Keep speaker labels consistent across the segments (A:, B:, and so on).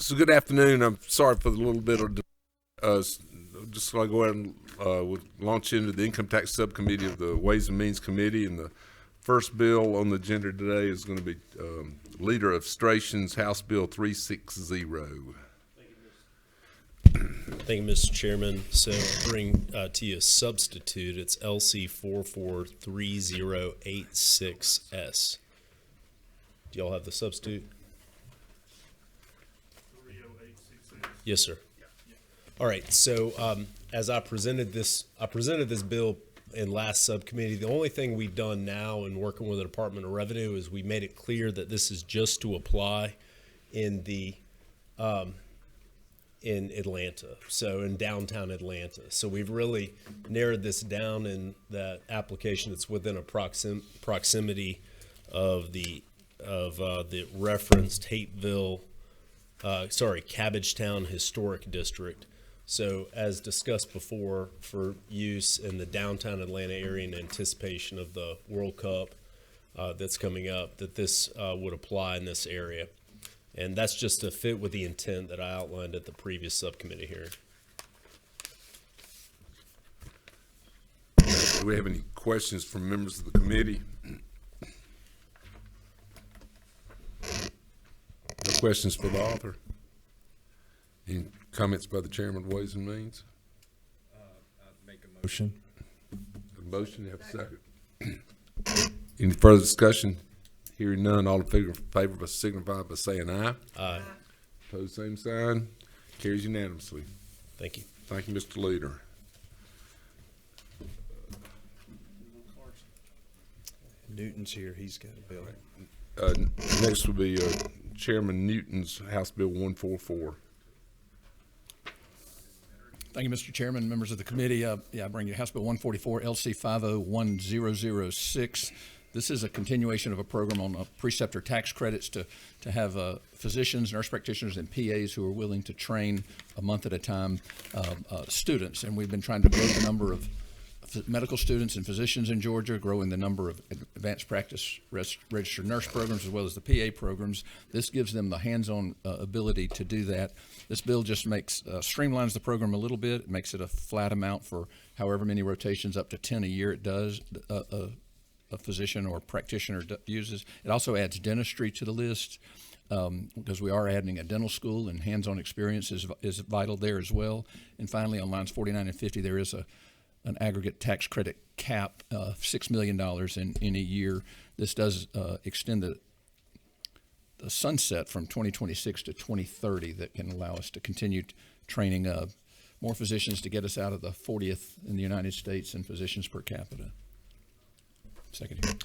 A: So good afternoon. I'm sorry for the little bit of just going to go ahead and we'll launch into the Income Tax Subcommittee of the Ways and Means Committee. And the first bill on the agenda today is going to be Leader of Strations, House Bill 360.
B: Thank you, Mr. Chairman. So I'll bring to you a substitute. It's LC 443086S. Do y'all have the substitute? Yes, sir. All right. So as I presented this bill in last subcommittee. The only thing we've done now in working with the Department of Revenue is we made it clear that this is just to apply in the in Atlanta, so in downtown Atlanta. So we've really narrowed this down in that application that's within a proximity of the referenced Cabbagetown Historic District. So as discussed before, for use in the downtown Atlanta area in anticipation of the World Cup that's coming up, that this would apply in this area. And that's just to fit with the intent that I outlined at the previous subcommittee hearing.
A: Do we have any questions from members of the committee? No questions for the author? Any comments by the chairman of Ways and Means?
C: I'd make a motion.
A: A motion, have a second. Any further discussion? Hearing none, all in favor signify by saying aye.
B: Aye.
A: Opposed, same sign. Carries unanimously.
B: Thank you.
A: Thank you, Mr. Leader.
C: Newton's here. He's got a bill.
A: Next will be Chairman Newton's House Bill 144.
D: Thank you, Mr. Chairman, members of the committee. I bring you House Bill 144, LC 501006. This is a continuation of a program on preceptor tax credits to have physicians, nurse practitioners, and PAs who are willing to train a month at a time students. And we've been trying to grow the number of medical students and physicians in Georgia, growing the number of advanced practice registered nurse programs as well as the PA programs. This gives them the hands-on ability to do that. This bill just streamlines the program a little bit. It makes it a flat amount for however many rotations, up to 10 a year it does, a physician or practitioner uses. It also adds dentistry to the list because we are adding a dental school, and hands-on experience is vital there as well. And finally, on lines 49 and 50, there is an aggregate tax credit cap of $6 million in a year. This does extend the sunset from 2026 to 2030 that can allow us to continue training more physicians to get us out of the 40th in the United States in physicians per capita. Second hearing.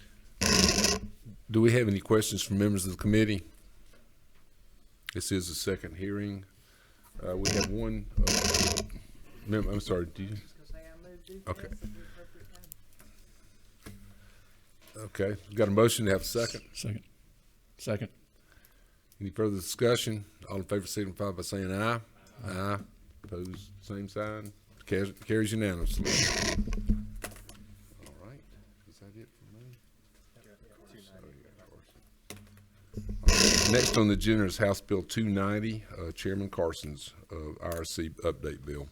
A: Do we have any questions from members of the committee? This is the second hearing. We have one. I'm sorry. Do you? Okay. Okay. We got a motion to have a second.
D: Second.
A: Any further discussion? All in favor signify by saying aye. Aye. Opposed, same sign. Carries unanimously. All right. Is that it for me? Next on the agenda is House Bill 290, Chairman Carson's IRC update bill.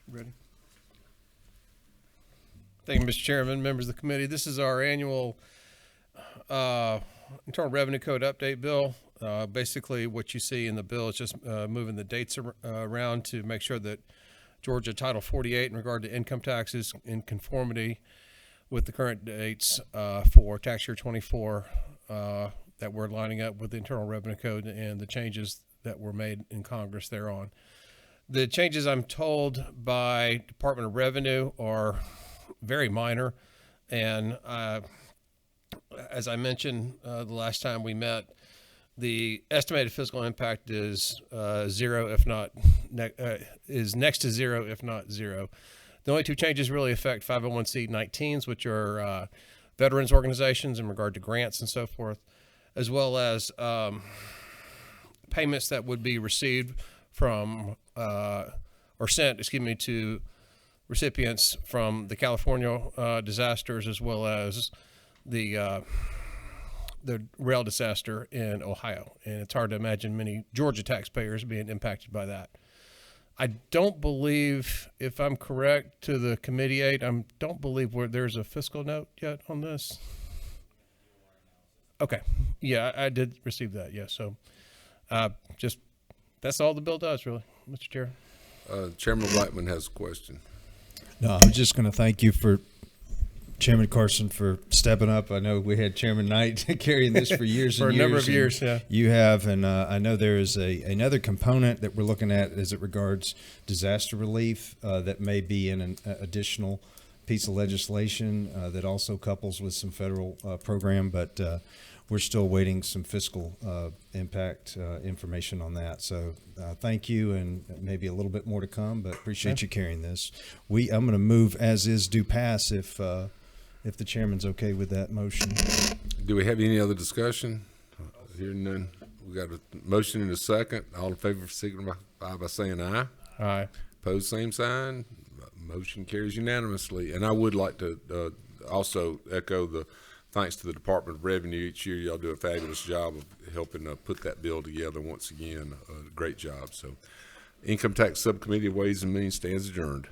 E: Ready? Thank you, Mr. Chairman, members of the committee. This is our annual Internal Revenue Code update bill. Basically, what you see in the bill is just moving the dates around to make sure that Georgia Title 48 in regard to income taxes in conformity with the current dates for tax year 24 that we're lining up with the Internal Revenue Code and the changes that were made in Congress thereon. The changes, I'm told, by Department of Revenue are very minor, and as I mentioned the last time we met, the estimated fiscal impact is zero, if not is next to zero, if not zero. The only two changes really affect 501c19s, which are veterans organizations in regard to grants and so forth, as well as payments that would be received from or sent, to recipients from the California disasters, as well as the the rail disaster in Ohio, and it's hard to imagine many Georgia taxpayers being impacted by that. I don't believe, if I'm correct, to the committee aid, I don't believe there's a fiscal note yet on this. Okay, yeah, I did receive that. Yeah, so just that's all the bill does, really, Mr. Chair.
A: Chairman Blackman has a question.
C: No, I was just going to thank you for Chairman Carson for stepping up. I know we had Chairman Knight carrying this for years
E: For
C: and
E: a
C: years.
E: number of
C: and
E: years, yeah.
C: You have, and I know there is another component that we're looking at as it regards disaster relief that may be in an additional piece of legislation that also couples with some federal program, but we're still waiting some fiscal impact information on that. So thank you, and maybe a little bit more to come, but appreciate you carrying this. I'm going to move as is, do pass if the chairman's okay with that motion.
A: Do we have any other discussion? Hearing none. We got a motion and a second. All in favor, signify by saying aye.
E: Aye.
A: Opposed, same sign. Motion carries unanimously. And I would like to also echo the thanks to the Department of Revenue. Each year, y'all do a fabulous job of helping put that bill together. Once again, a great job. So, Income Tax Subcommittee of Ways and Means stands adjourned.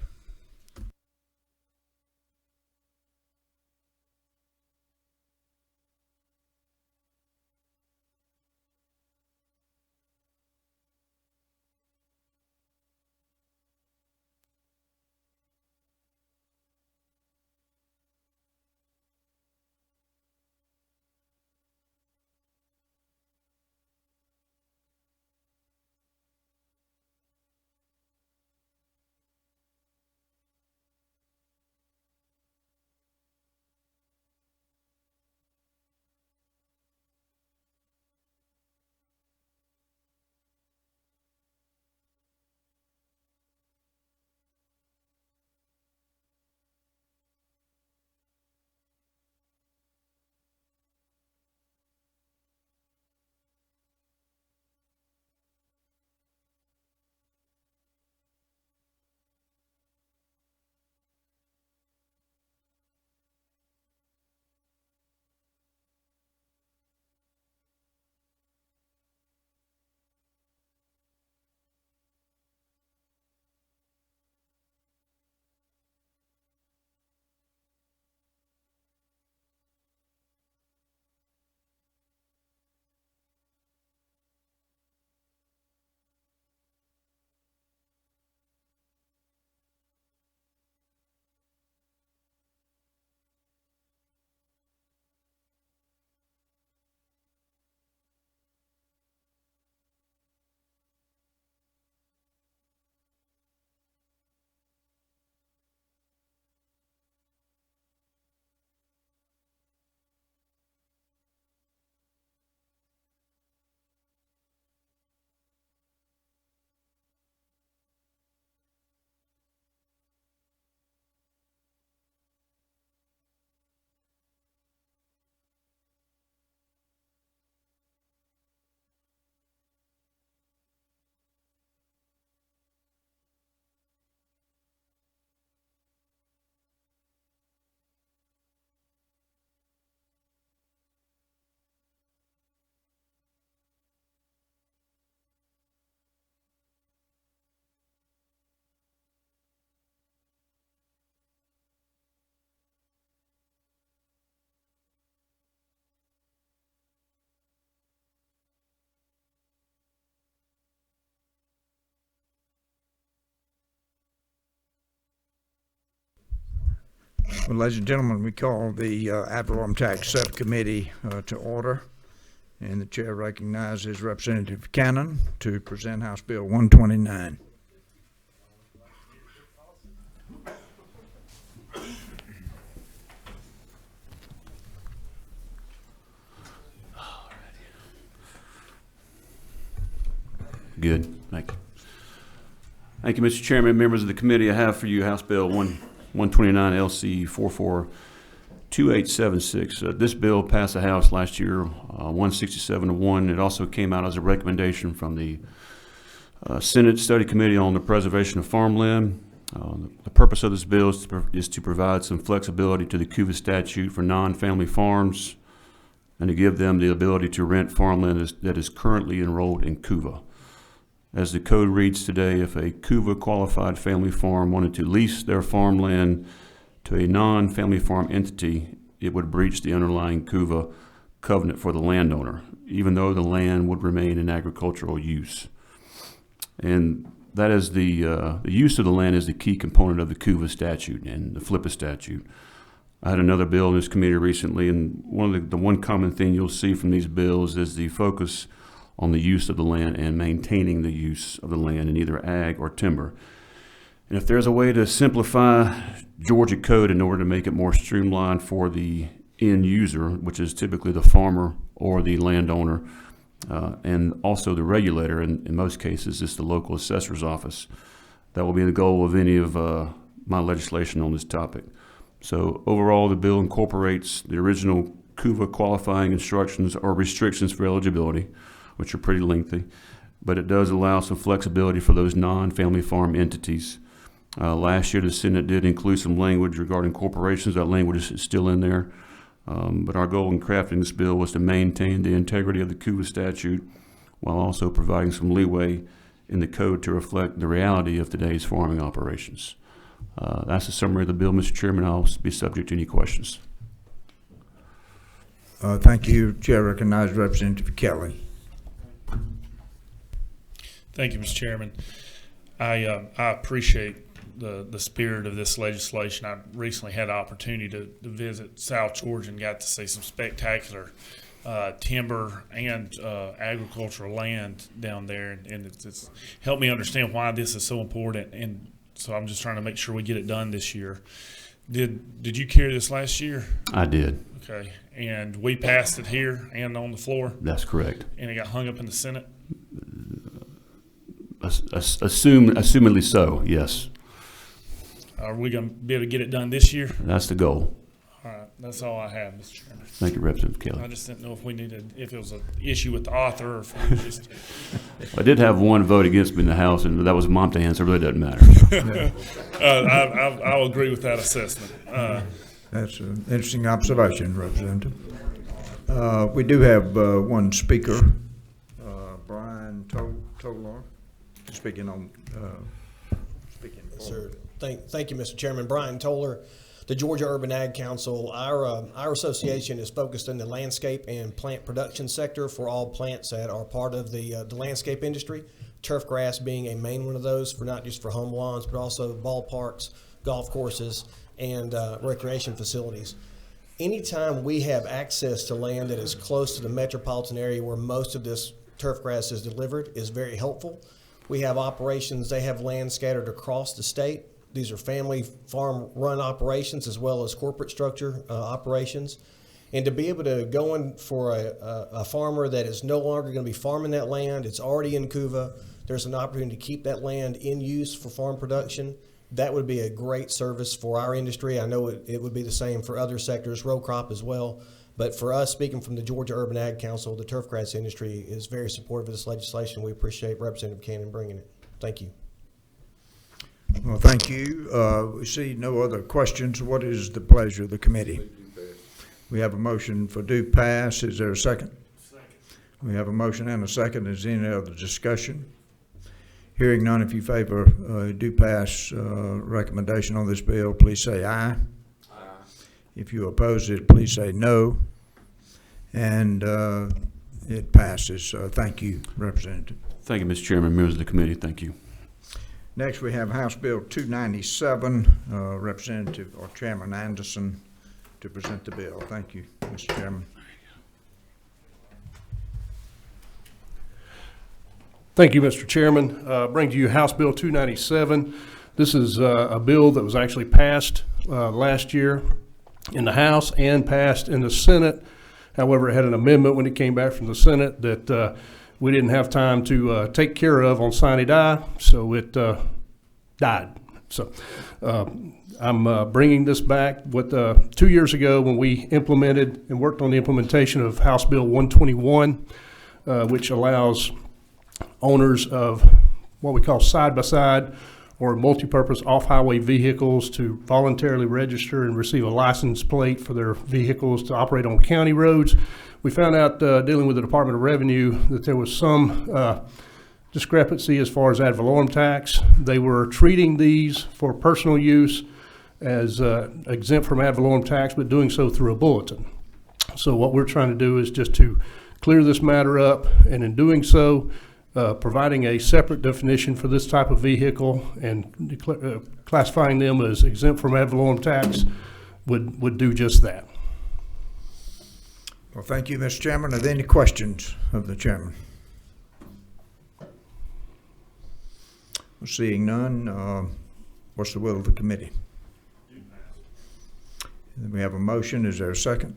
F: Well, ladies and gentlemen, we call the Valorem Tax Subcommittee to order, and the chair recognizes Representative Cannon to present House Bill 129.
G: Good. Thank you. Thank you, Mr. Chairman. Members of the committee, I have for you House Bill 129 LC 442876. This bill passed the House last year, 167 to 1. It also came out as a recommendation from the Senate Study Committee on the Preservation of Farmland. The purpose of this bill is to provide some flexibility to the CUVA statute for non-family farms and to give them the ability to rent farmland that is currently enrolled in CUVA. As the code reads today, if a CUVA qualified family farm wanted to lease their farmland to a non-family farm entity, it would breach the underlying CUVA covenant for the landowner, even though the land would remain in agricultural use. And that is the use of the land is the key component of the CUVA statute and the FLIPA statute. I had another bill in this committee recently, and the one common thing you'll see from these bills is the focus on the use of the land and maintaining the use of the land in either ag or timber. And if there's a way to simplify Georgia code in order to make it more streamlined for the end user, which is typically the farmer or the landowner, and also the regulator, in most cases, it's the local assessor's office, that will be the goal of any of my legislation on this topic. So overall, the bill incorporates the original CUVA qualifying instructions or restrictions for eligibility, which are pretty lengthy, but it does allow some flexibility for those non-family farm entities. Last year, the Senate did include some language regarding corporations. That language is still in there. But our goal in crafting this bill was to maintain the integrity of the CUVA statute while also providing some leeway in the code to reflect the reality of today's farming operations. That's the summary of the bill, Mr. Chairman. I'll be subject to any questions.
F: Thank you. Chair recognizes Representative Kelly.
H: Thank you, Mr. Chairman. I appreciate the spirit of this legislation. I recently had the opportunity to visit South Georgia and got to see some spectacular timber and agricultural land down there, and it's helped me understand why this is so important. And so I'm just trying to make sure we get it done this year. Did you carry this last year?
G: I did.
H: Okay, and we passed it here and on the floor.
G: That's correct.
H: And it got hung up in the Senate.
G: Assumedly so, yes.
H: Are we going to be able to get it done this year?
G: That's the goal.
H: All right, that's all I have, Mr. Chairman.
G: Thank you, Representative
H: I
G: Kelly.
H: just didn't know if it was an issue with the author or if it was just.
G: I did have one vote against me in the House, and that was Montana, so it really doesn't matter.
H: I'll agree with that assessment.
F: That's an interesting observation, Representative. We do have one speaker, Brian Tolar, speaking on speaking.
I: Yes, sir. Thank you, Mr. Chairman. Brian Toller, the Georgia Urban Ag Council. Our association is focused in the landscape and plant production sector for all plants that are part of the landscape industry. Turf grass being a main one of those, for not just for home lawns, but also ballparks, golf courses, and recreation facilities. Anytime we have access to land that is close to the metropolitan area where most of this turf grass is delivered is very helpful. We have operations, they have land scattered across the state. These are family farm run operations as well as corporate structure operations. And to be able to go in for a farmer that is no longer going to be farming that land, it's already in CUVA, there's an opportunity to keep that land in use for farm production. That would be a great service for our industry. I know it would be the same for other sectors, row crop as well. But for us, speaking from the Georgia Urban Ag Council, the turf grass industry is very supportive of this legislation. We appreciate Representative Cannon bringing it. Thank you.
F: Well, thank you. We see no other questions. What is the pleasure of the committee? We have a motion for due pass. Is there a second? Second. We have a motion and a second. Is there any other discussion? Hearing none, if you favor due pass recommendation on this bill, please say aye. Aye. If you oppose it, please say no. And it passes. Thank you, Representative.
G: Thank you, Mr. Chairman, members of the committee. Thank you.
F: Next, we have House Bill 297, Representative or Chairman Anderson to present the bill. Thank you, Mr. Chairman.
E: Thank you, Mr. Chairman. Bring to you House Bill 297. This is a bill that was actually passed last year in the House and passed in the Senate. However, it had an amendment when it came back from the Senate that we didn't have time to take care of on sine die, so it died. So I'm bringing this back. 2 years ago when we implemented and worked on the implementation of House Bill 121, which allows owners of what we call side-by-side
J: or multipurpose off-highway vehicles to voluntarily register and receive a license plate for their vehicles to operate on county roads. We found out dealing with the Department of Revenue that there was some discrepancy as far as ad valorem tax. They were treating these for personal use as exempt from ad valorem tax, but doing so through a bulletin. So what we're trying to do is just to clear this matter up, and in doing so, providing a separate definition for this type of vehicle and classifying them as exempt from ad valorem tax would do just that.
F: Well, thank you, Mr. Chairman. Are there any questions of the chairman? Seeing none, what's the will of the committee? We have a motion. Is there a second?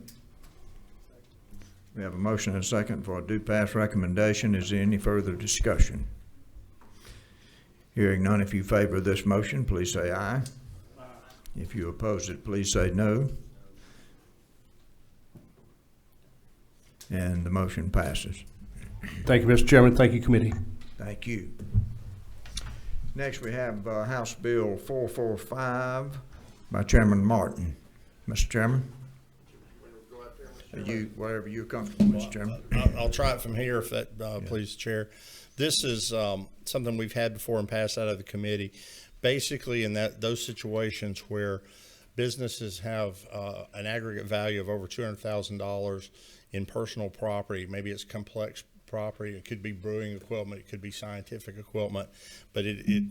F: We have a motion and a second for a do pass recommendation. Is there any further discussion? Hearing none, if you favor this motion, please say aye. Aye. If you oppose it, please say no. And the motion passes.
J: Thank you, Mr. Chairman. Thank you, committee.
F: Thank you. Next, we have House Bill 445 by Chairman Martin. Mr. Chairman? Whatever you're comfortable, Mr. Chairman.
K: I'll try it from here, if that please, Chair. This is something we've had before and passed out of the committee. Basically, in those situations where businesses have an aggregate value of over $200,000 in personal property, maybe it's complex property, it could be brewing equipment, it could be scientific equipment, but it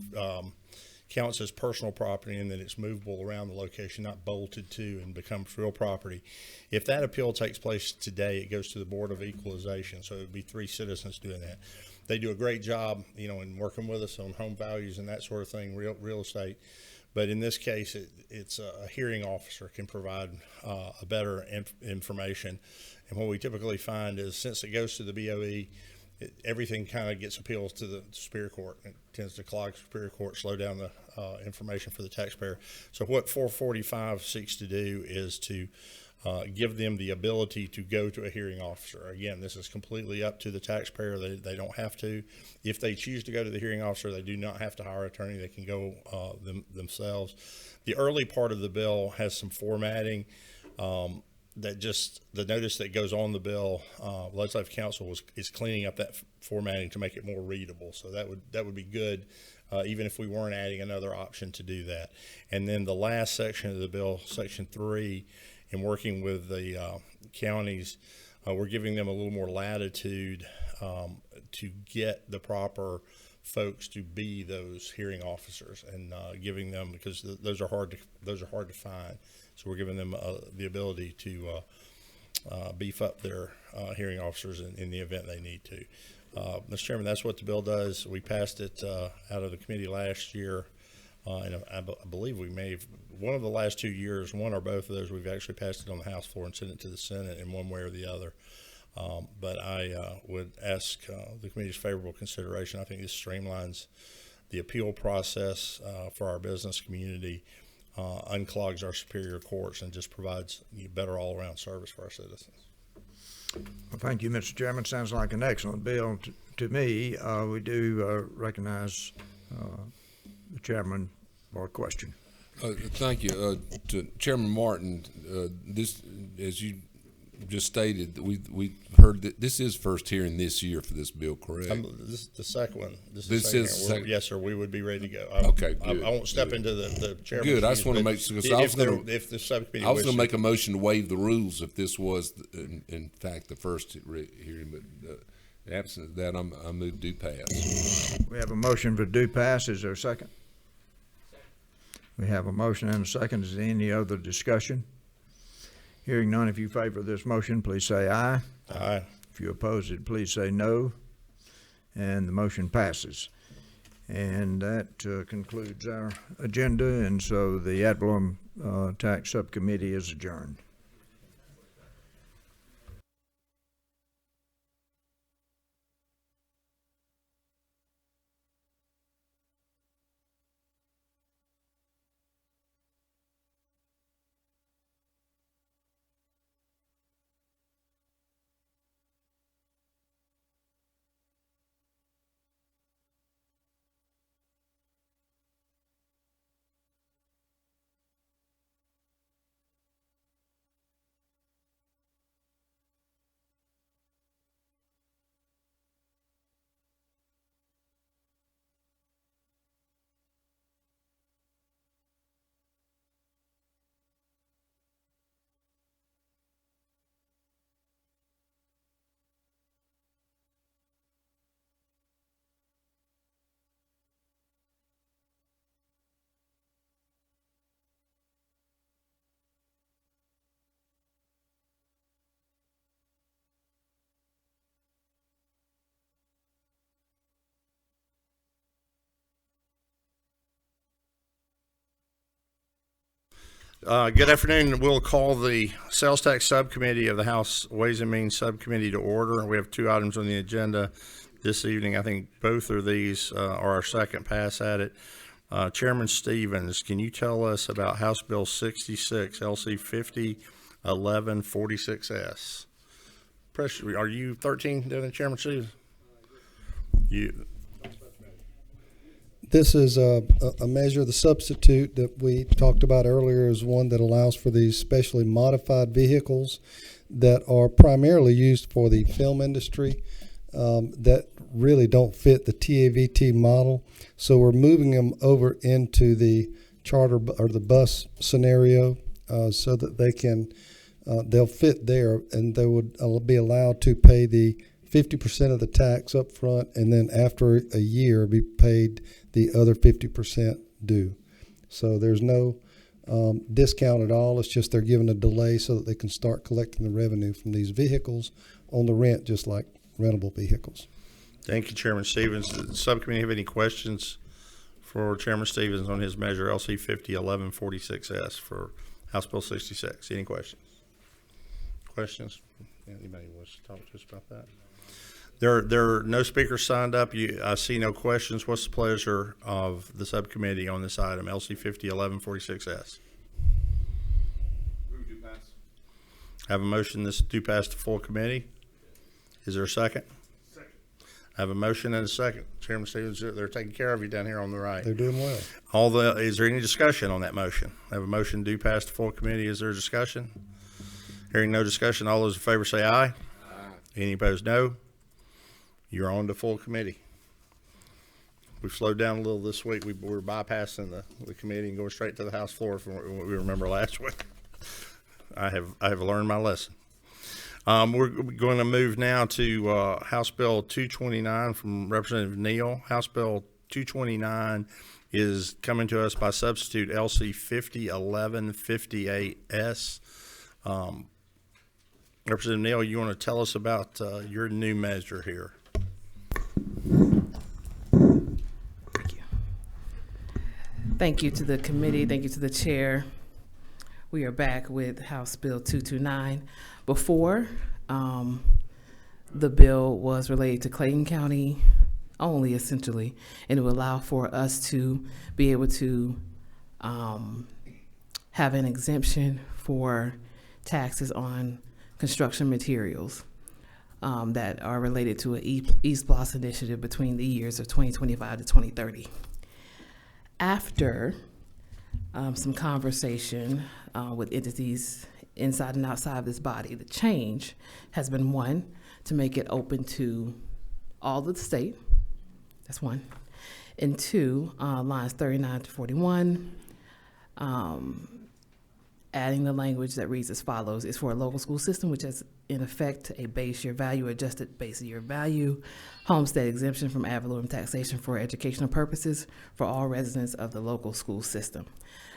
K: counts as personal property, and then it's movable around the location, not bolted to, and becomes real property. If that appeal takes place today, it goes to the Board of Equalization. So it would be 3 citizens doing that. They do a great job, in working with us on home values and that sort of thing, real estate. But in this case, it's a hearing officer can provide a better information. And what we typically find is, since it goes to the BOE, everything kind of gets appealed to the Superior Court. It tends to clog Superior Court, slow down the information for the taxpayer. So what 445 seeks to do is to give them the ability to go to a hearing officer. Again, this is completely up to the taxpayer. They don't have to. If they choose to go to the hearing officer, they do not have to hire an attorney. They can go themselves. The early part of the bill has some formatting. The notice that goes on the bill, Legislative Council is cleaning up that formatting to make it more readable. So that would be good, even if we weren't adding another option to do that. And then the last section of the bill, Section 3, in working with the counties, we're giving them a little more latitude to get the proper folks to be those hearing officers, and giving them, because those are hard to find. So we're giving them the ability to beef up their hearing officers in the event they need to. Mr. Chairman, that's what the bill does. We passed it out of the committee last year, and I believe we may have, one of the last 2 years, one or both of those, we've actually passed it on the House floor and sent it to the Senate in one way or the other. But I would ask the committee's favorable consideration. I think this streamlines the appeal process for our business community, unclogs our superior courts, and just provides better all-around service for our citizens.
F: Well, thank you, Mr. Chairman. Sounds like an excellent bill to me. We do recognize the chairman for a question.
L: Thank you. To Chairman Martin, this, as you just stated, we heard that this is first hearing this year for this bill, correct?
K: This is the second one.
L: This is second.
K: Yes, sir. We would be ready to go.
L: Okay, good.
K: I won't step into the chairman's
L: Good. I just want to make sure.
K: If the subcommittee,
L: I was going to make a motion to waive the rules if this was, in fact, the first hearing, but absent of that, I move due pass.
F: We have a motion for due pass. Is there a second? We have a motion and a second. Is there any other discussion? Hearing none, if you favor this motion, please say aye.
K: Aye.
F: If you oppose it, please say no. And the motion passes. And that concludes our agenda, and so the Ad valorem Tax Subcommittee is adjourned.
K: Good afternoon. We'll call the Sales Tax Subcommittee of the House Ways and Means Subcommittee to order. We have 2 items on the agenda this evening. I think both of these are our second pass at it. Chairman Stevens, can you tell us about House Bill 66, LC 501146S? Are you 13 doing it, Chairman Stevens?
M: This is a measure, the substitute that we talked about earlier is one that allows for these specially modified vehicles that are primarily used for the film industry that really don't fit the TAVT model. So we're moving them over into the charter or the bus scenario so that they can, they'll fit there, and they would be allowed to pay the 50% of the tax up front, and then after a year be paid the other 50% due. So there's no discount at all. It's just they're given a delay so that they can start collecting the revenue from these vehicles on the rent, just like rentable vehicles.
K: Thank you, Chairman Stevens. Does the subcommittee have any questions for Chairman Stevens on his measure LC 501146S for House Bill 66? Any questions? Questions? Anybody wants to talk to us about that? There are no speakers signed up. I see no questions. What's the pleasure of the subcommittee on this item, LC 501146S?
A: Move to pass.
K: Have a motion this do pass to full committee. Is there a second?
A: Second.
K: I have a motion and a second. Chairman Stevens, they're taking care of you down here on the right.
M: They're doing well.
K: Is there any discussion on that motion? I have a motion do pass to full committee. Is there discussion? Hearing no discussion, all those in favor say aye. Aye. Any opposed, no. You're on to full committee. We've slowed down a little this week. We're bypassing the committee and going straight to the House floor from what we remember last week. I have learned my lesson. We're going to move now to House Bill 229 from Representative Neal. House Bill 229 is coming to us by substitute LC 501158S. Representative Neal, you want to tell us about your new measure here?
N: Thank you to the committee. Thank you to the chair. We are back with House Bill 229. Before, the bill was related to Clayton County only, essentially, and it would allow for us to be able to have an exemption for taxes on construction materials that are related to an East Bloss initiative between the years of 2025 to 2030. After some conversation with entities inside and outside of this body, the change has been, 1, to make it open to all of the state. That's 1. And 2, lines 39 to 41, adding the language that reads as follows: is for a local school system which has in effect a base year value, adjusted base year value, homestead exemption from ad valorem taxation for educational purposes for all residents of the local school system.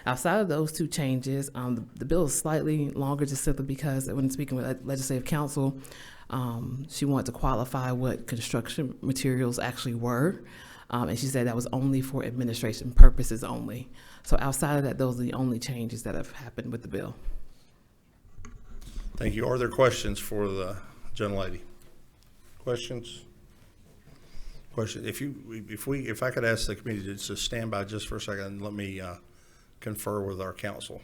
N: Outside of those 2 changes, the bill is slightly longer just simply because when speaking with legislative counsel, she wanted to qualify what construction materials actually were. And she said that was only for administration purposes only. So outside of that, those are the only changes that have happened with the bill.
K: Thank you. Are there questions for the gentlelady? Questions? Question. If I could ask the committee to just stand by just for a second and let me confer with our counsel.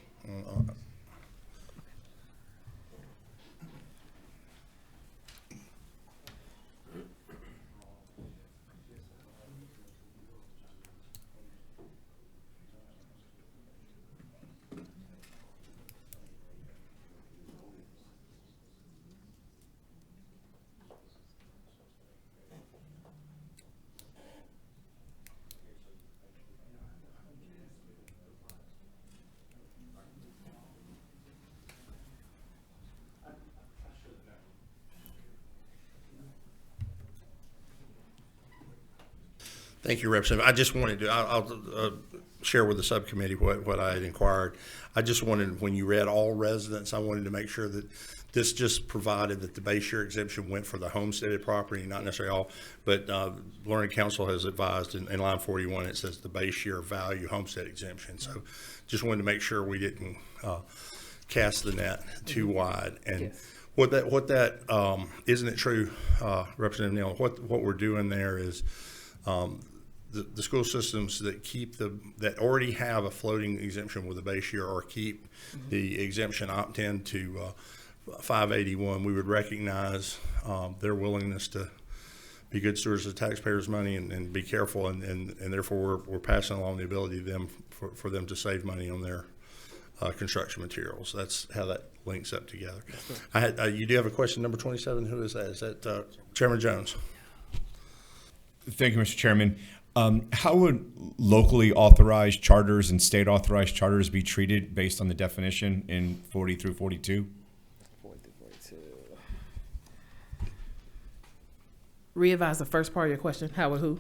K: Thank you, Representative. I just wanted to, share with the subcommittee what I had inquired. I just wanted, when you read all residents, I wanted to make sure that this just provided that the base year exemption went for the homesteaded property, not necessarily all, but Learning Council has advised in line 41, it says the base year value homestead exemption. So just wanted to make sure we didn't cast the net too wide. And
N: Yes.
K: what that isn't it true, Representative Neal, what we're doing there is the school systems that already have a floating exemption with a base year or keep the exemption opt-in to 581, we would recognize their willingness to be good stewards of taxpayers' money and be careful, and therefore we're passing along the ability for them to save money on their construction materials. That's how that links up together. You do have a question, number 27. Who is that? Is that Chairman Jones?
O: Thank you, Mr. Chairman. How would locally authorized charters and state authorized charters be treated based on the definition in 40 through 42?
N: Re-advise the first part of your question. How would who?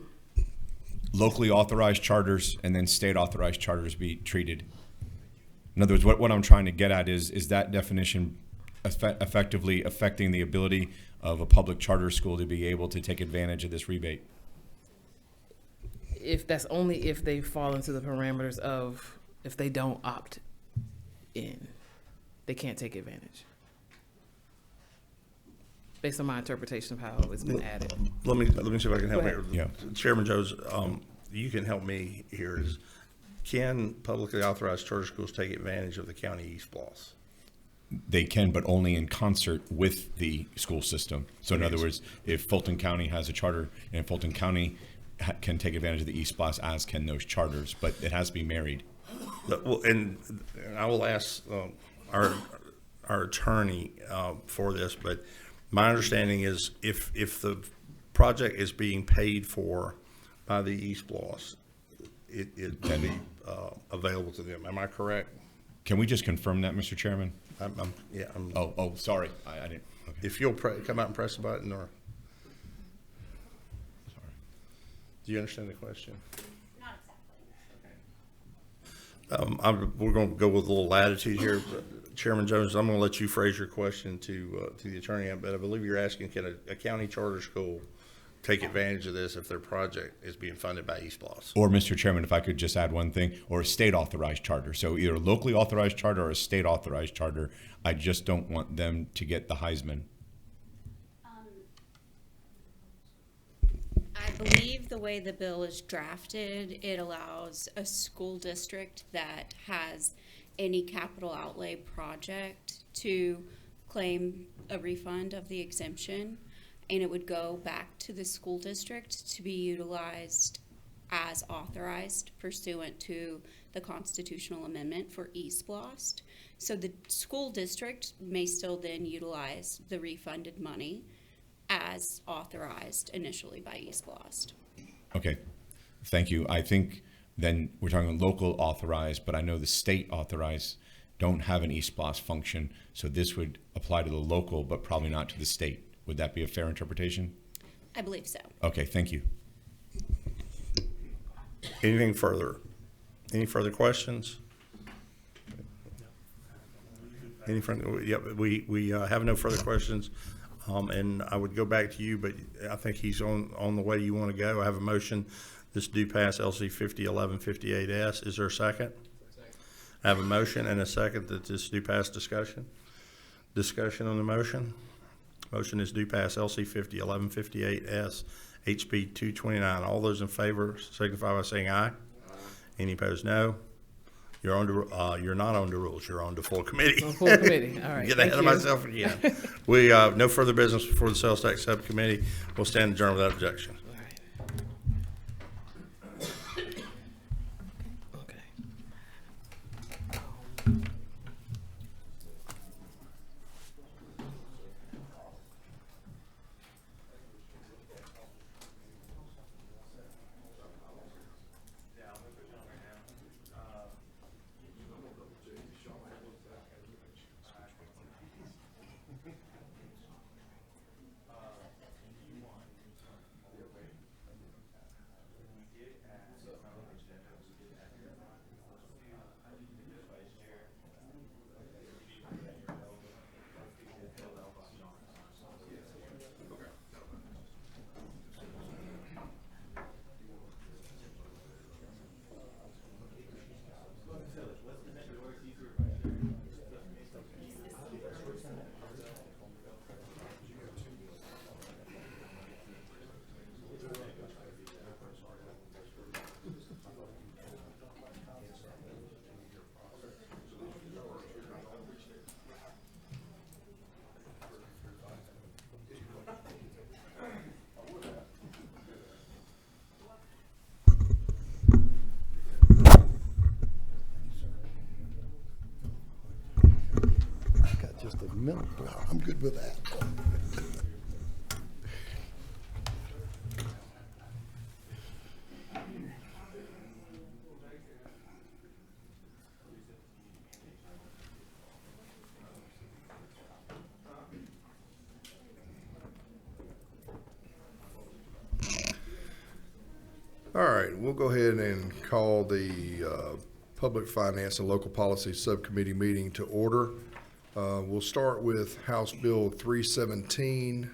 O: Locally authorized charters and then state authorized charters be treated? In other words, what I'm trying to get at is that definition effectively affecting the ability of a public charter school to be able to take advantage of this rebate?
N: If that's only if they fall into the parameters of, if they don't opt in, they can't take advantage. Based on my interpretation of how it's been added.
K: Let me see if I can help here.
O: Yeah.
K: Chairman Jones, you can help me here. Can publicly authorized charter schools take advantage of the county East Bloss?
O: They can, but only in concert with the school system. So in other words, if Fulton County has a charter and Fulton County can take advantage of the East Bloss, as can those charters, but it has to be married.
K: Well, and I will ask our attorney for this, but my understanding is if the project is being paid for by the East Bloss, it can be available to them. Am I correct?
O: Can we just confirm that, Mr. Chairman?
K: Yeah.
O: Oh, sorry. I didn't. Okay.
K: If you'll come out and press the button, or.
O: Sorry.
K: Do you understand the question? Not exactly. We're going to go with a little latitude here. Chairman Jones, I'm going to let you phrase your question to the attorney, but I believe you're asking, can a county charter school take advantage of this if their project is being funded by East Bloss?
O: Or, Mr. Chairman, if I could just add one thing, or a state authorized charter. So either a locally authorized charter or a state authorized charter. I just don't want them to get the Heisman.
P: I believe the way the bill is drafted, it allows a school district that has any capital outlay project to claim a refund of the exemption, and it would go back to the school district to be utilized as authorized pursuant to the constitutional amendment for East Bloss. So the school district may still then utilize the refunded money as authorized initially by East Bloss.
O: Okay, thank you. I think then we're talking local authorized, but I know the state authorized don't have an East Bloss function, so this would apply to the local, but probably not to the state. Would that be a fair interpretation?
P: I believe so.
O: Okay, thank you.
K: Anything further? Any further questions? Any further? Yeah, we have no further questions. And I would go back to you, but I think he's on the way you want to go. I have a motion. This do pass LC 501158S. Is there a second? I have a motion and a second that this do pass discussion. Discussion on the motion. Motion is do pass LC 501158S, HB 229. All those in favor signify by saying aye. Any opposed, no. You're not on the rules. You're on the full committee.
N: On full committee. All right.
K: Get ahead of myself again. We no further business before the Sales Tax Subcommittee. We'll stand adjourned without objection.
Q: No, I'm good with that.
R: All right, we'll go ahead and call the Public Finance and Local Policy Subcommittee meeting to order. We'll start with House Bill 317.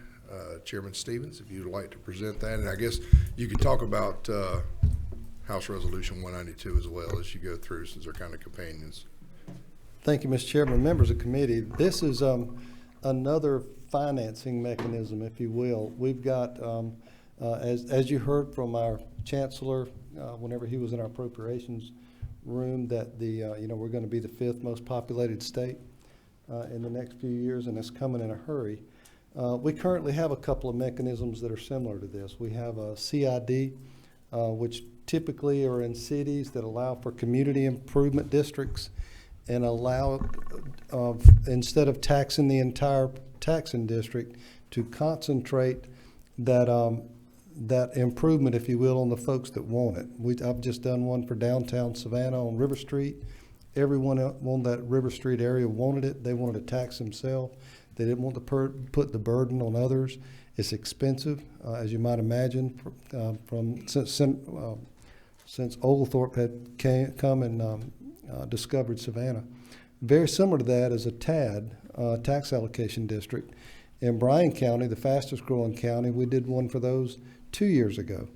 R: Chairman Stevens, if you'd like to present that, and I guess you could talk about House Resolution 192 as well as you go through, since they're kind of companions.
M: Thank you, Mr. Chairman. Members of the committee, this is another financing mechanism, if you will. We've got, as you heard from our chancellor whenever he was in our appropriations room, that we're going to be the 5th most populated state in the next few years, and it's coming in a hurry. We currently have a couple of mechanisms that are similar to this. We have a CID, which typically are in cities that allow for community improvement districts and allow, instead of taxing the entire taxing district, to concentrate that improvement, if you will, on the folks that want it. I've just done one for downtown Savannah on River Street. Everyone on that River Street area wanted it. They wanted to tax themselves. They didn't want to put the burden on others. It's expensive, as you might imagine, since Oglethorpe had come and discovered Savannah. Very similar to that is a TAD, tax allocation district. In Bryan County, the fastest growing county, we did one for those 2 years ago.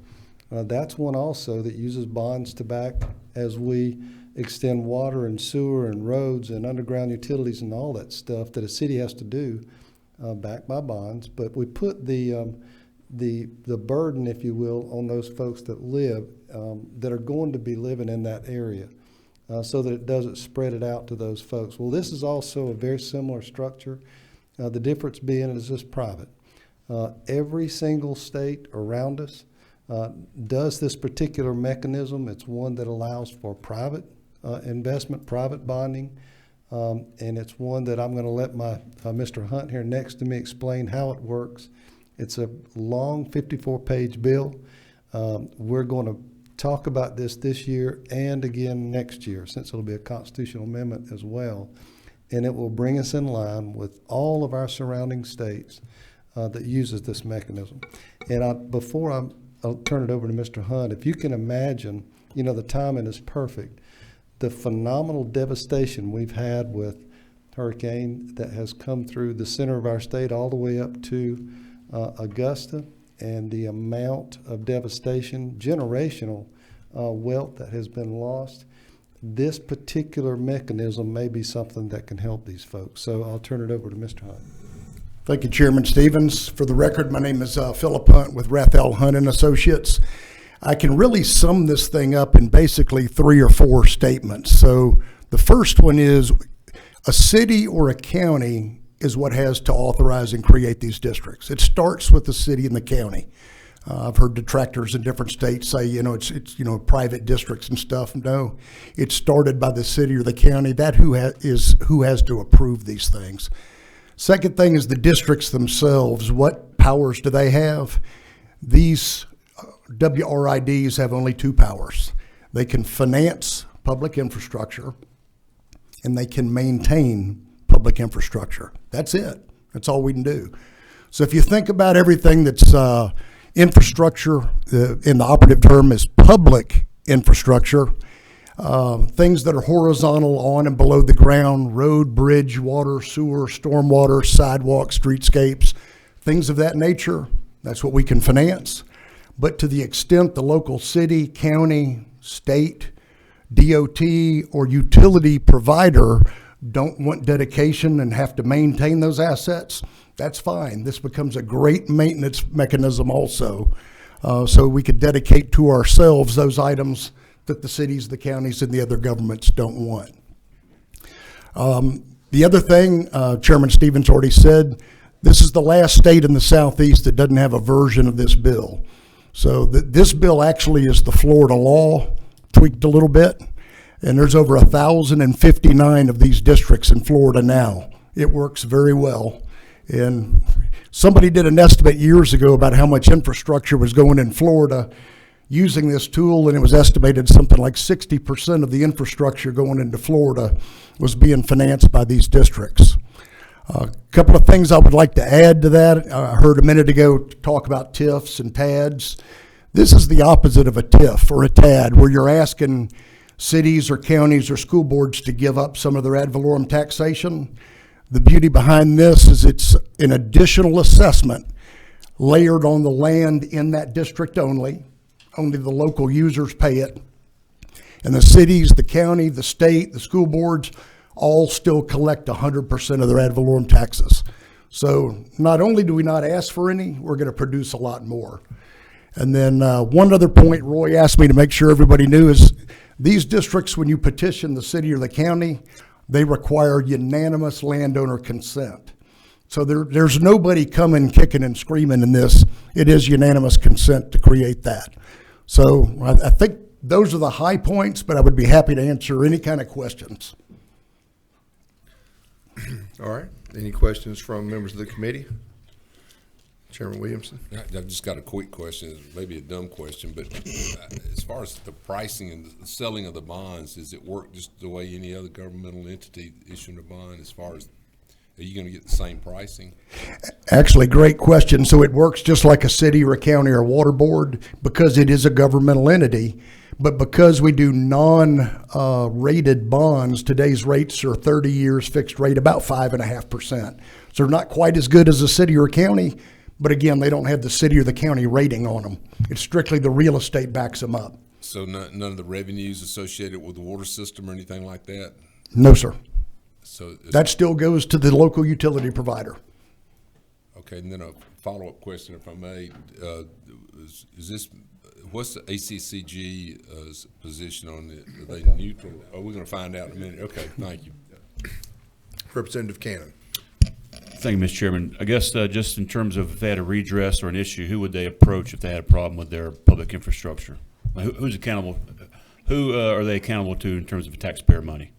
M: That's one also that uses bonds to back as we extend water and sewer and roads and underground utilities and all that stuff that a city has to do, backed by bonds. But we put the burden, if you will, on those folks that live, that are going to be living in that area, so that it doesn't spread it out to those folks. Well, this is also a very similar structure. The difference being it is just private. Every single state around us does this particular mechanism. It's one that allows for private investment, private bonding, and it's one that I'm going to let my Mr. Hunt here next to me explain how it works. It's a long 54-page bill. We're going to talk about this year and again next year, since it'll be a constitutional amendment as well, and it will bring us in line with all of our surrounding states that uses this mechanism. And before I'll turn it over to Mr. Hunt, if you can imagine, the timing is perfect. The phenomenal devastation we've had with hurricane that has come through the center of our state all the way up to Augusta, and the amount of devastation, generational wealth that has been lost. This particular mechanism may be something that can help these folks. So I'll turn it over to Mr. Hunt.
Q: Thank you, Chairman Stevens. For the record, my name is Philip Hunt with Rathel Hunt and Associates. I can really sum this thing up in basically 3 or 4 statements. So the first one is a city or a county is what has to authorize and create these districts. It starts with the city and the county. I've heard detractors in different states say, it's private districts and stuff. No, it's started by the city or the county. That who has to approve these things. Second thing is the districts themselves. What powers do they have? These WRIDs have only 2 powers. They can finance public infrastructure, and they can maintain public infrastructure. That's it. That's all we can do. So if you think about everything that's infrastructure, in the operative term is public infrastructure, things that are horizontal, on and below the ground, road, bridge, water, sewer, stormwater, sidewalks, streetscapes, things of that nature, that's what we can finance. But to the extent the local city, county, state, DOT, or utility provider don't want dedication and have to maintain those assets, that's fine. This becomes a great maintenance mechanism also. So we could dedicate to ourselves those items that the cities, the counties, and the other governments don't want. The other thing, Chairman Stevens already said, this is the last state in the Southeast that doesn't have a version of this bill. So this bill actually is the Florida law, tweaked a little bit, and there's over 1,059 of these districts in Florida now It works very well. And somebody did an estimate years ago about how much infrastructure was going in Florida using this tool, and it was estimated something like 60% of the infrastructure going into Florida was being financed by these districts. A couple of things I would like to add to that. I heard a minute ago talk about TIFs and TADs. This is the opposite of a TIF or a TAD, where you're asking cities or counties or school boards to give up some of their ad valorem taxation. The beauty behind this is it's an additional assessment layered on the land in that district only. Only the local users pay it. And the cities, the county, the state, the school boards all still collect 100% of their ad valorem taxes. So not only do we not ask for any, we're going to produce a lot more. And then one other point Roy asked me to make sure everybody knew is these districts, when you petition the city or the county, they require unanimous landowner consent. So there's nobody coming kicking and screaming in this. It is unanimous consent to create that. So I think those are the high points, but I would be happy to answer any kind of questions.
R: All right. Any questions from members of the committee? Chairman Williamson?
L: I've just got a quick question, maybe a dumb question, but as far as the pricing and the selling of the bonds, does it work just the way any other governmental entity issuing a bond as far as, are you going to get the same pricing?
Q: Actually, great question. So it works just like a city or a county or a water board because it is a governmental entity. But because we do non-rated bonds, today's rates are 30 years fixed rate, about 5.5%. So they're not quite as good as a city or a county, but again, they don't have the city or the county rating on them. It's strictly the real estate backs them up.
L: So none of the revenues associated with the water system or anything like that?
Q: No, sir.
L: So
Q: that still goes to the local utility provider.
L: Okay, and then a follow-up question, if I may, is this, what's the ACCG's position on it? Are they neutral? Oh, we're going to find out in a minute. Okay, thank you.
R: Representative Cannon.
G: Thank you, Mr. Chairman. I guess just in terms of if they had a redress or an issue, who would they approach if they had a problem with their public infrastructure? Who's accountable? Who are they accountable to in terms of taxpayer money?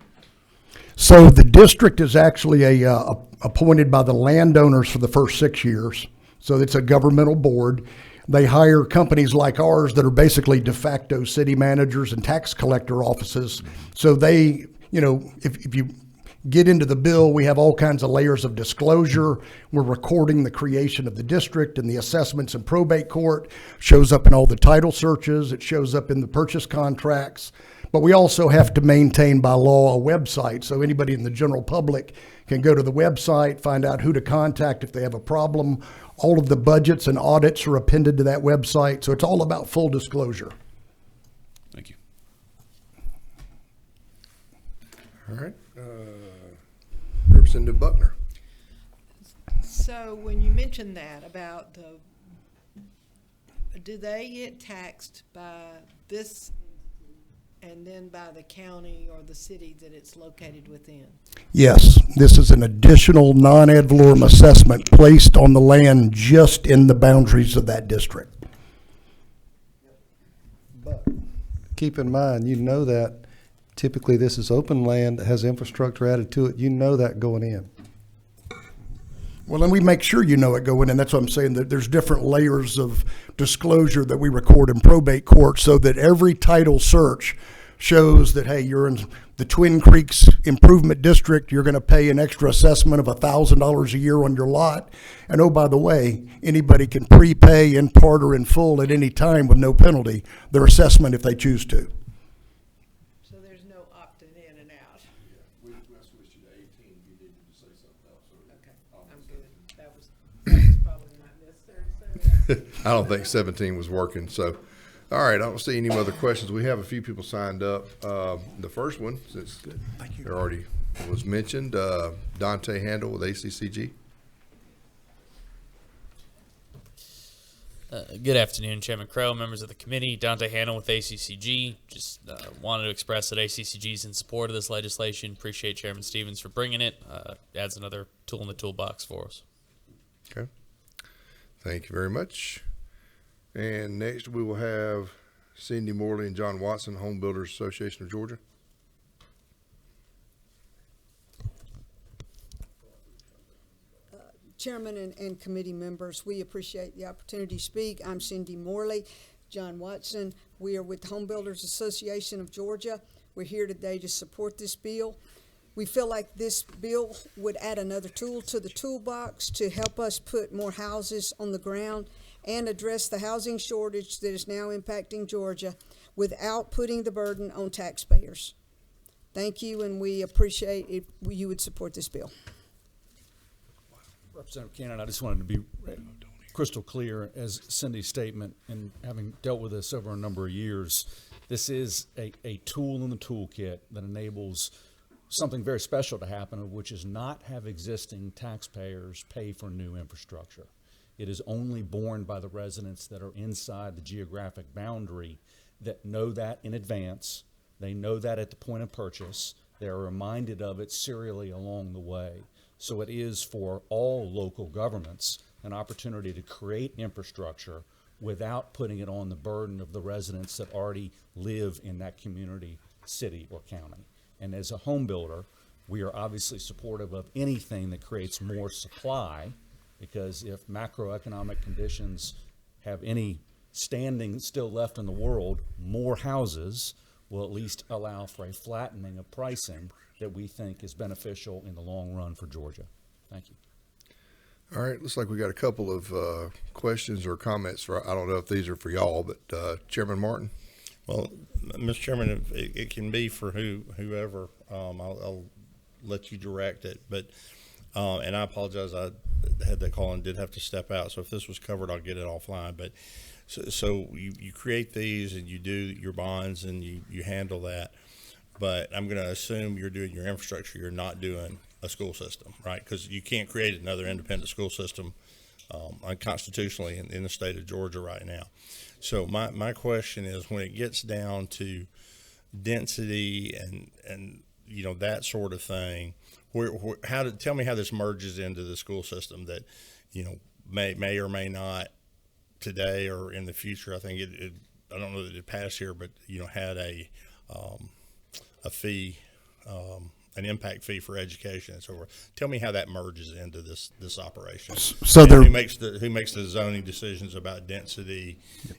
Q: So the district is actually appointed by the landowners for the first 6 years. So it's a governmental board. They hire companies like ours that are basically de facto city managers and tax collector offices. So they, you know, if you get into the bill, we have all kinds of layers of disclosure. We're recording the creation of the district and the assessments in probate court. Shows up in all the title searches. It shows up in the purchase contracts. But we also have to maintain by law a website. So anybody in the general public can go to the website, find out who to contact if they have a problem. All of the budgets and audits are appended to that website. So it's all about full disclosure.
G: Thank you.
R: All right. Representative Buckner.
S: So when you mentioned that about do they get taxed by this and then by the county or the city that it's located within?
Q: Yes, this is an additional non-ad valorem assessment placed on the land just in the boundaries of that district.
M: But keep in mind, you know that typically this is open land that has infrastructure added to it. You know that going in.
Q: Well, then we make sure you know it going in. That's what I'm saying, that there's different layers of disclosure that we record in probate court so that every title search shows that, hey, you're in the Twin Creeks Improvement District, you're going to pay an extra assessment of $1,000 a year on your lot. And oh, by the way, anybody can prepay in part or in full at any time with no penalty their assessment if they choose to.
S: So there's no opting in and out.
R: We switched you to 18. You needed to say something else.
S: Okay, I'm good. That was probably not necessary to say that.
R: I don't think 17 was working. So, all right, I don't see any other questions. We have a few people signed up. The first one, since it already was mentioned, Dante Handel with ACCG.
T: Good afternoon, Chairman Crow, members of the committee. Dante Handel with ACCG. Just wanted to express that ACCG is in support of this legislation. Appreciate Chairman Stevens for bringing it. Adds another tool in the toolbox for us.
R: Okay. Thank you very much. And next we will have Cindy Morley and John Watson, Home Builders Association of Georgia.
U: Chairman and committee members, we appreciate the opportunity to speak. I'm Cindy Morley. John Watson. We are with the Home Builders Association of Georgia. We're here today to support this bill. We feel like this bill would add another tool to the toolbox to help us put more houses on the ground and address the housing shortage that is now impacting Georgia without putting the burden on taxpayers. Thank you, and we appreciate if you would support this bill.
V: Representative Cannon, I just wanted to be crystal clear as Cindy's statement, and having dealt with this over a number of years, this is a tool in the toolkit that enables something very special to happen, which is not have existing taxpayers pay for new infrastructure. It is only borne by the residents that are inside the geographic boundary that know that in advance. They know that at the point of purchase. They're reminded of it serially along the way. So it is for all local governments an opportunity to create infrastructure without putting it on the burden of the residents that already live in that community, city, or county. And as a home builder, we are obviously supportive of anything that creates more supply, because if macroeconomic conditions have any standing still left in the world, more houses will at least allow for a flattening of pricing that we think is beneficial in the long run for Georgia. Thank you.
R: All right, looks like we got a couple of questions or comments. I don't know if these are for y'all, but Chairman Martin.
K: Well, Mr. Chairman, it can be for whoever. I'll let you direct it. But and I apologize, I had that call and did have to step out. So if this was covered, I'll get it offline. But so you create these and you do your bonds and you handle that. But I'm going to assume you're doing your infrastructure. You're not doing a school system, right? Because you can't create another independent school system unconstitutionally in the state of Georgia right now. So my question is, when it gets down to density and you know, that sort of thing, tell me how this merges into the school system that, you know, may or may not today or in the future. I think I don't know that it passed here, but you know, had a fee, an impact fee for education and so forth. Tell me how that merges into this operation.
Q: So
K: who makes the zoning decisions about density?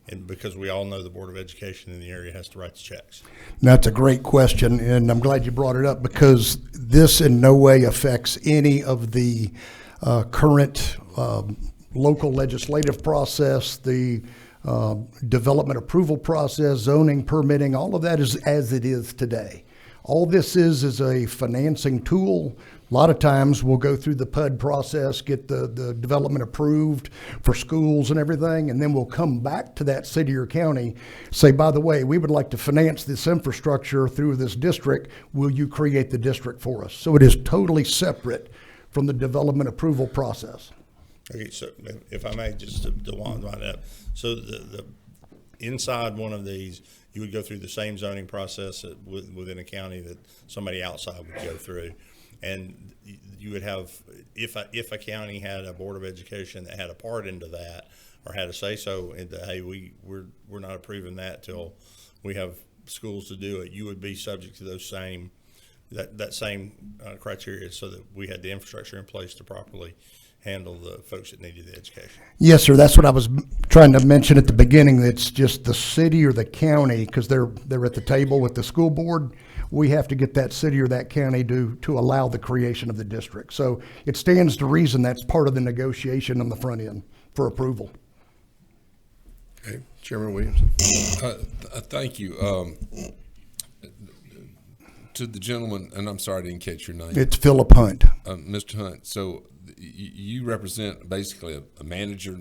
K: And because we all know the Board of Education in the area has to write the checks.
Q: That's a great question, and I'm glad you brought it up, because this in no way affects any of the current local legislative process, the development approval process, zoning, permitting. All of that is as it is today. All this is a financing tool. A lot of times we'll go through the PUD process, get the development approved for schools and everything, and then we'll come back to that city or county, say, by the way, we would like to finance this infrastructure through this district. Will you create the district for us? So it is totally separate from the development approval process.
K: Okay, so if I may just to wind up, so the inside one of these, you would go through the same zoning process within a county that somebody outside would go through, and you would have, if a county had a Board of Education that had a part into that or had a say so into, hey, we're not approving that till we have schools to do it, you would be subject to those same criteria, so that we had the infrastructure in place to properly handle the folks that needed the education.
Q: Yes, sir. That's what I was trying to mention at the beginning. It's just the city or the county, because they're at the table with the school board. We have to get that city or that county to allow the creation of the district. So it stands to reason that's part of the negotiation on the front end for approval.
R: Okay, Chairman Williams.
L: Thank you. To the gentleman, and I'm sorry I didn't catch your name.
Q: It's Philip Hunt.
L: Mr. Hunt, so you represent basically a manager.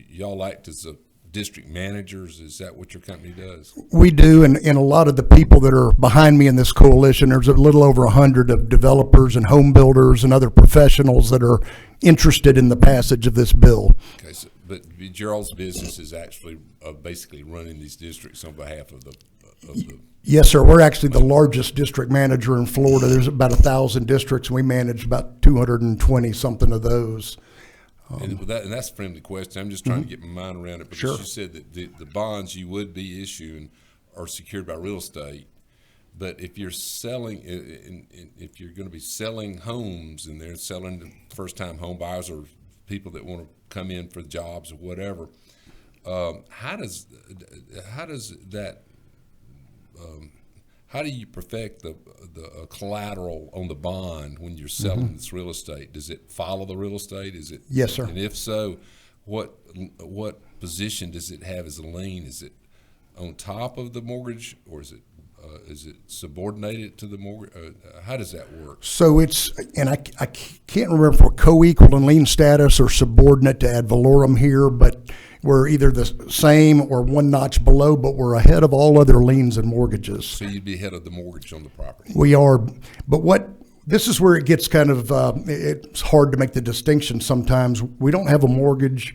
L: Y'all act as district managers. Is that what your company does?
Q: We do, and a lot of the people that are behind me in this coalition, there's a little over 100 of developers and home builders and other professionals that are interested in the passage of this bill.
L: Okay, so, but y'all's business is actually basically running these districts on behalf of the
Q: Yes, sir. We're actually the largest district manager in Florida. There's about 1,000 districts, and we manage about 220 something of those.
L: And that's a friendly question. I'm just trying to get my mind around it, because you said that the bonds you would be issuing are secured by real estate, But if you're selling, if you're going to be selling homes and they're selling to first-time home buyers or people that want to come in for jobs or whatever, how does that? How do you perfect the collateral on the bond when you're selling this real estate? Does it follow the real estate? Is it?
Q: Yes, sir.
L: And if so, what position does it have as a lien? Is it on top of the mortgage, or is it subordinated to the mortgage? How does that work?
Q: So it's, and I can't remember if we're co-equal in lien status or subordinate to ad valorem here, but we're either the same or one notch below, but we're ahead of all other liens and mortgages.
L: So you'd be ahead of the mortgage on the property.
Q: We are, but this is where it gets kind of, it's hard to make the distinction sometimes. We don't have a mortgage.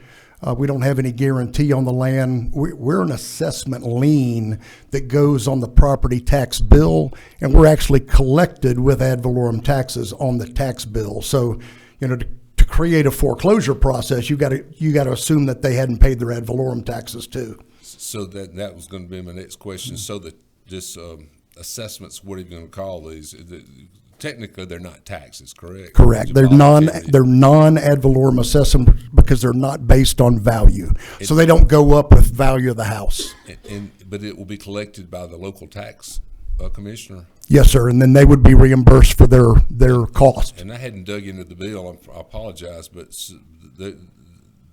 Q: We don't have any guarantee on the land. We're an assessment lien that goes on the property tax bill, and we're actually collected with ad valorem taxes on the tax bill. So, to create a foreclosure process, you got to assume that they hadn't paid their ad valorem taxes too.
L: So that was going to be my next question. So that this assessments, what are you going to call these? Technically, they're not taxes, correct?
Q: Correct. They're non-ad valorem assessments because they're not based on value. So they don't go up with value of the house.
L: But it will be collected by the local tax commissioner?
Q: Yes, sir. And then they would be reimbursed for their cost.
L: And I hadn't dug into the bill. I apologize, but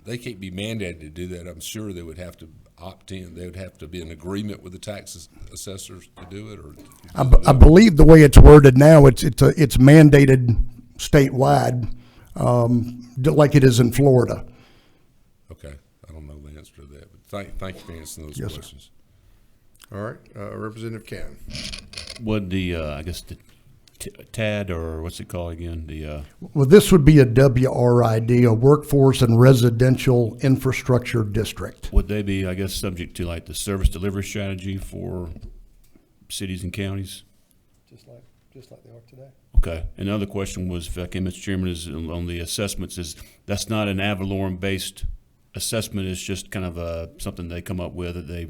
L: they can't be mandated to do that. I'm sure they would have to opt in. They would have to be in agreement with the tax assessors to do it. Or
Q: I believe the way it's worded now, it's mandated statewide, like it is in Florida.
L: Okay, I don't know the answer to that, but thank you for answering those questions.
R: Sir. All right, Representative Cannon.
G: Would the I guess the TAD, or what's it called again?
Q: Well, this would be a WRID, a Workforce and Residential Infrastructure District.
G: Would they be, I guess, subject to like the service delivery strategy for cities and counties?
M: Just like they are today.
G: Okay. Another question was, if I can, Mr. Chairman, is on the assessments. Is that's not an ad valorem based assessment? It's just kind of something they come up with that they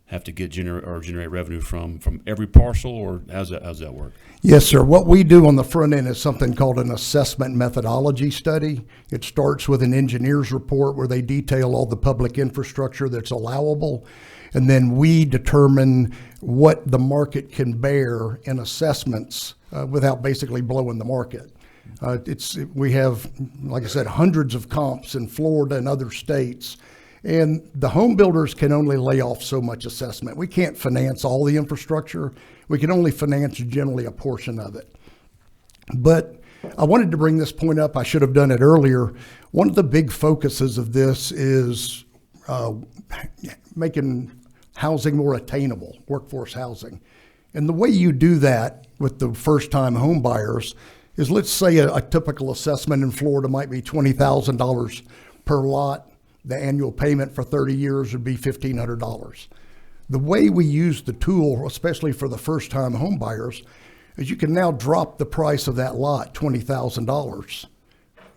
G: have to get generate revenue from every parcel, or how's that work?
Q: Yes, sir. What we do on the front end is something called an assessment methodology study. It starts with an engineer's report where they detail all the public infrastructure that's allowable, and then we determine what the market can bear in assessments without basically blowing the market. We have, like I said, hundreds of comps in Florida and other states. And the home builders can only lay off so much assessment. We can't finance all the infrastructure. We can only finance generally a portion of it. But I wanted to bring this point up. I should have done it earlier. One of the big focuses of this is making housing more attainable, workforce housing. And the way you do that with the first-time home buyers is, let's say a typical assessment in Florida might be $20,000 per lot. The annual payment for 30 years would be $1,500. The way we use the tool, especially for the first-time home buyers, is you can now drop the price of that lot $20,000.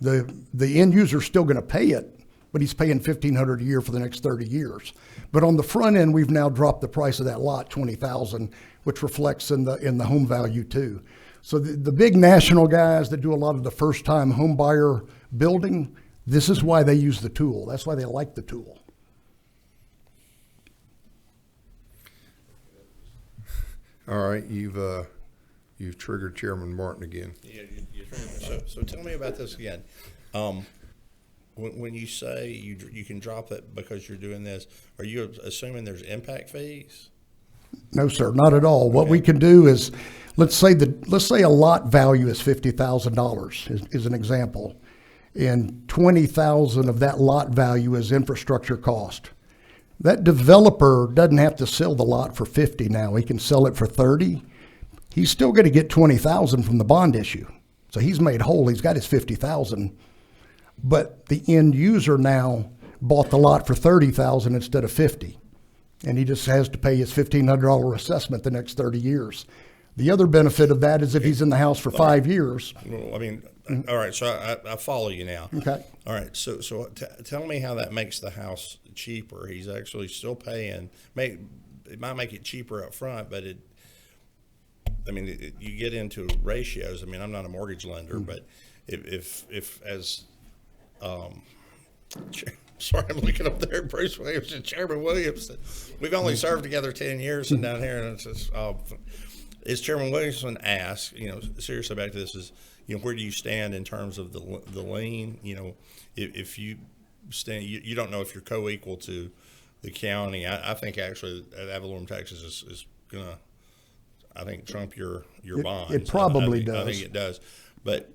Q: The end user is still going to pay it, but he's paying $1,500 a year for the next 30 years. But on the front end, we've now dropped the price of that lot $20,000, which reflects in the home value too. So the big national guys that do a lot of the first-time home buyer building, this is why they use the tool. That's why they like the tool.
R: All right, you've triggered Chairman Martin again.
K: Yeah, you triggered. So tell me about this again. When you say you can drop it because you're doing this, are you assuming there's impact fees?
Q: No, sir, not at all. What we can do is, let's say a lot value is $50,000 is an example. And $20,000 of that lot value is infrastructure cost. That developer doesn't have to sell the lot for $50 now. He can sell it for $30. He's still going to get $20,000 from the bond issue. So he's made whole. He's got his $50,000. But the end user now bought the lot for $30,000 instead of $50. And he just has to pay his $1,500 assessment the next 30 years. The other benefit of that is if he's in the house for 5 years.
K: Well, I mean, all right, so I follow you now.
Q: Okay.
K: All right, so tell me how that makes the house cheaper. He's actually still paying. It might make it cheaper up front, but I mean, you get into ratios. I mean, I'm not a mortgage lender, but if as sorry, I'm looking up there, Bruce Williams and Chairman Williamson. We've only served together 10 years, and down here, and it's just, as Chairman Williamson asked, you know, seriously back to this is, you know, where do you stand in terms of the lien? You know, if you stand, you don't know if you're co-equal to the county. I think actually that Valorem Taxes is gonna, I think, trump your bond.
Q: It probably does.
K: I think it does, but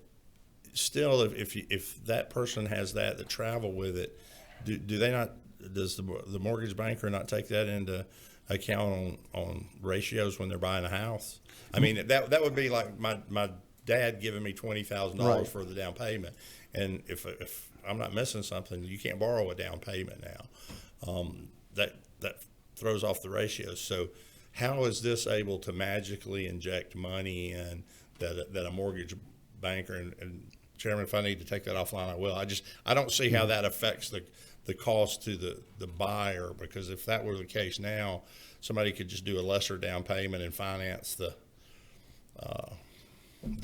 K: still, if that person has that travel with it, do they not? Does the mortgage banker not take that into account on ratios when they're buying a house? I mean, that would be like my dad giving me $20,000 for the down payment, and if I'm not missing something, you can't borrow a down payment now. That throws off the ratios. So how is this able to magically inject money in that a mortgage banker and Chairman, if I need to take that offline, I will. I don't see how that affects the cost to the buyer, because if that were the case now, somebody could just do a lesser down payment and finance the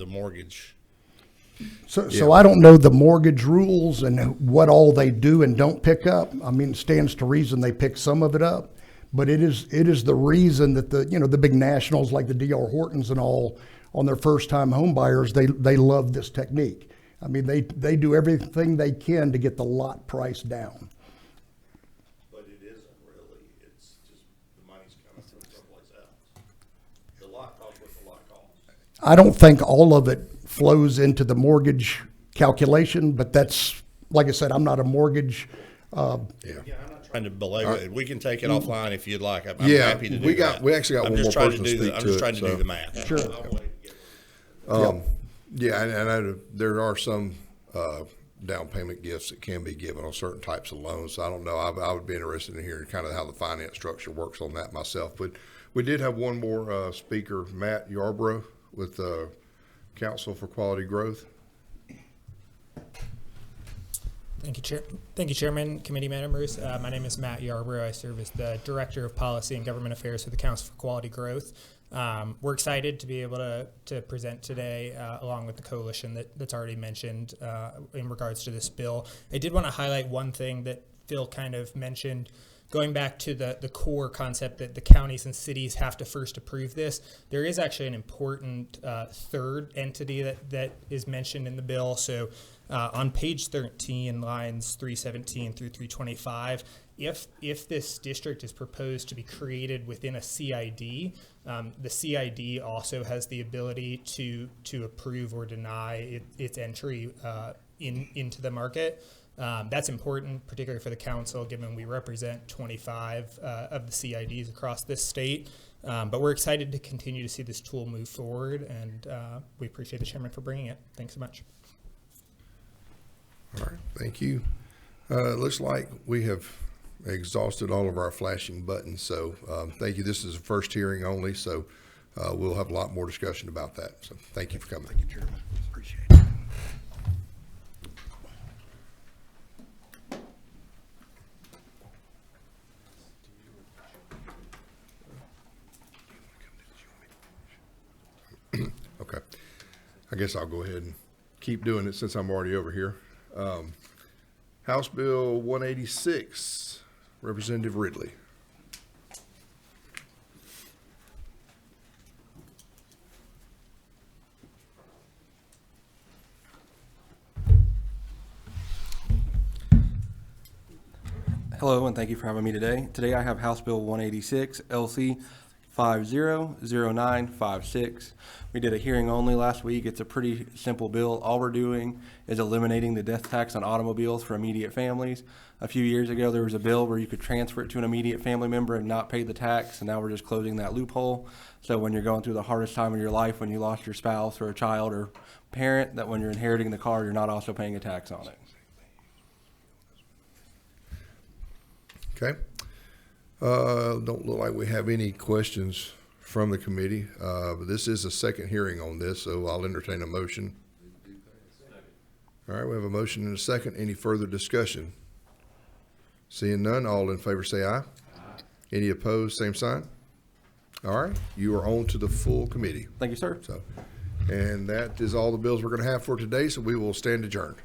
K: mortgage.
Q: So I don't know the mortgage rules and what all they do and don't pick up. I mean, it stands to reason they pick some of it up, but it is the reason that the big nationals like the D.R. Hortons and all, on their first time home buyers, they love this technique. I mean, they do everything they can to get the lot price down.
K: But it isn't really. It's just the money's coming from someplace else. The lot costs what the lot costs.
Q: I don't think all of it flows into the mortgage calculation, but that's, like I said, I'm not a mortgage.
K: Yeah, I'm not trying to belabor it. We can take it offline if you'd like. I'm happy to do that.
R: We actually got one more person to speak to it.
K: I'm just trying to do the math.
Q: Sure.
R: Yeah, and I know there are some down payment gifts that can be given on certain types of loans. So I don't know. I would be interested in hearing kind of how the finance structure works on that myself. But we did have one more speaker, Matt Yarbrough with Council for Quality Growth.
B: Thank you, Chairman, committee members. My name is Matt Yarbrough. I serve as the Director of Policy and Government Affairs for the Council for Quality Growth. We're excited to be able to present today along with the coalition that's already mentioned in regards to this bill. I did want to highlight one thing that Phil kind of mentioned, going back to the core concept that the counties and cities have to first approve this. There is actually an important third entity that is mentioned in the bill. So on page 13, lines 317 through 325, if this district is proposed to be created within a CID, the CID also has the ability to approve or deny its entry into the market. That's important, particularly for the council, given we represent 25 of the CIDs across this state. But we're excited to continue to see this tool move forward, and we appreciate the chairman for bringing it. Thanks so much.
R: All right, thank you. It looks like we have exhausted all of our flashing buttons, so thank you. This is a first hearing only, so we'll have a lot more discussion about that. So thank you for coming. Thank you, Chairman. Appreciate it. Okay, I guess I'll go ahead and keep doing it since I'm already over here. House Bill 186, Representative Ridley.
D: Hello, and thank you for having me today. Today I have House Bill 186, LC 500956. We did a hearing only last week. It's a pretty simple bill. All we're doing is eliminating the death tax on automobiles for immediate families. A few years ago, there was a bill where you could transfer it to an immediate family member and not pay the tax, and now we're just closing that loophole. So when you're going through the hardest time of your life, when you lost your spouse or a child or parent, that when you're inheriting the car, you're not also paying a tax on it.
R: Okay. Don't look like we have any questions from the committee, but this is a second hearing on this, so I'll entertain a motion. All right, we have a motion and a second. Any further discussion? Seeing none, all in favor say aye. Any opposed, same sign. All right, you are on to the full committee.
D: Thank you, sir.
R: So, and that is all the bills we're going to have for today, so we will stand adjourned.